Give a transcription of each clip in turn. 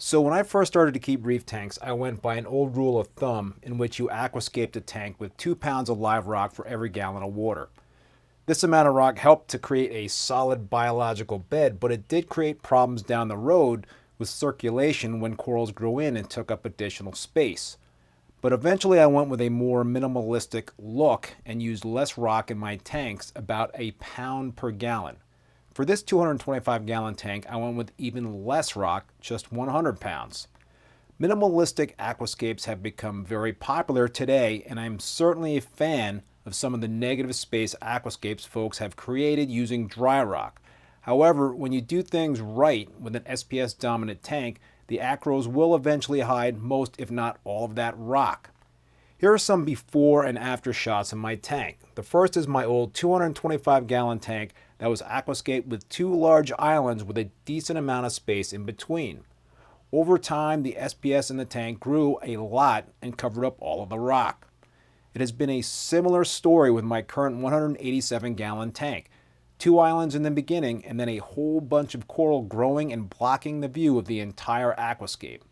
So when I first started to keep reef tanks, I went by an old rule of thumb in which you aquascaped a tank with 2 pounds of live rock for every gallon of water. This amount of rock helped to create a solid biological bed, but it did create problems down the road with circulation when corals grew in and took up additional space. But eventually I went with a more minimalistic look and used less rock in my tanks, about a pound per gallon. For this 225 gallon tank, I went with even less rock, just 100 pounds. Minimalistic aquascapes have become very popular today, and I'm certainly a fan of some of the negative space aquascapes folks have created using dry rock. However, when you do things right with an SPS dominant tank, the acros will eventually hide most, if not all, of that rock. Here are some before and after shots of my tank. The first is my old 225 gallon tank that was aquascaped with 2 large islands with a decent amount of space in between. Over time, the SPS in the tank grew a lot and covered up all of the rock. It has been a similar story with my current 187 gallon tank. 2 islands in the beginning and then a whole bunch of coral growing and blocking the view of the entire aquascape.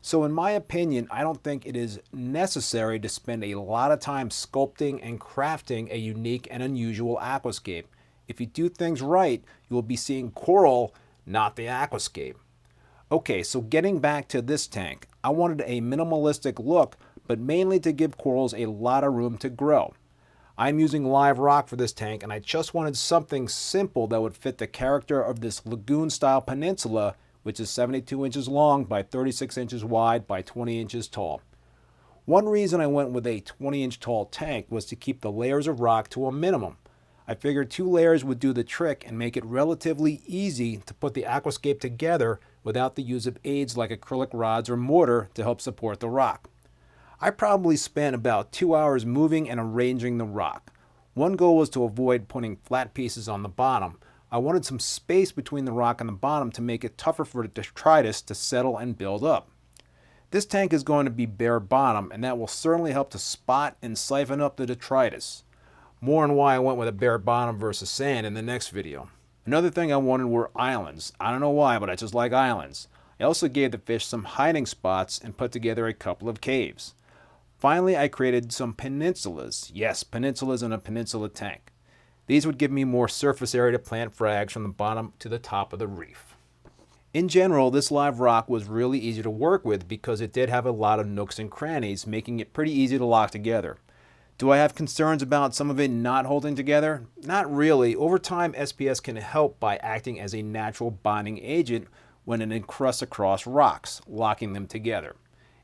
So in my opinion, I don't think it is necessary to spend a lot of time sculpting and crafting a unique and unusual aquascape. If you do things right, you will be seeing coral, not the aquascape. Okay, so getting back to this tank, I wanted a minimalistic look, but mainly to give corals a lot of room to grow. I'm using live rock for this tank, and I just wanted something simple that would fit the character of this lagoon-style peninsula, which is 72 inches long by 36 inches wide by 20 inches tall. One reason I went with a 20-inch tall tank was to keep the layers of rock to a minimum. I figured 2 layers would do the trick and make it relatively easy to put the aquascape together without the use of aids like acrylic rods or mortar to help support the rock. I probably spent about 2 hours moving and arranging the rock. One goal was to avoid putting flat pieces on the bottom. I wanted some space between the rock and the bottom to make it tougher for the detritus to settle and build up. This tank is going to be bare bottom, and that will certainly help to spot and siphon up the detritus. More on why I went with a bare bottom versus sand in the next video. Another thing I wanted were islands. I don't know why, but I just like islands. I also gave the fish some hiding spots and put together a couple of caves. Finally, I created some peninsulas. Yes, peninsulas in a peninsula tank. These would give me more surface area to plant frags from the bottom to the top of the reef. In general, this live rock was really easy to work with because it did have a lot of nooks and crannies, making it pretty easy to lock together. Do I have concerns about some of it not holding together? Not really. Over time, SPS can help by acting as a natural bonding agent when it encrusts across rocks, locking them together.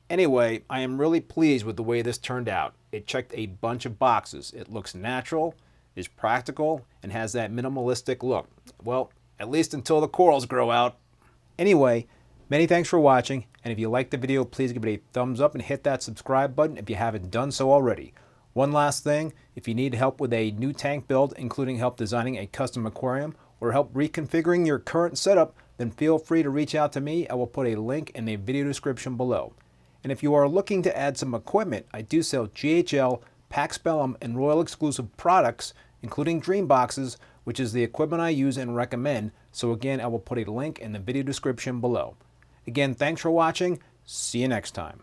Anyway, I am really pleased with the way this turned out. It checked a bunch of boxes. It looks natural, is practical, and has that minimalistic look. Well, at least until the corals grow out. Anyway, many thanks for watching, and if you liked the video, please give it a thumbs up and hit that subscribe button if you haven't done so already. One last thing, if you need help with a new tank build, including help designing a custom aquarium or help reconfiguring your current setup, then feel free to reach out to me. I will put a link in the video description below. And if you are looking to add some equipment, I do sell GHL, PAX Bellum, and Royal Exclusive products, including Dreamboxes, which is the equipment I use and recommend. So again, I will put a link in the video description below. Again, thanks for watching. See you next time.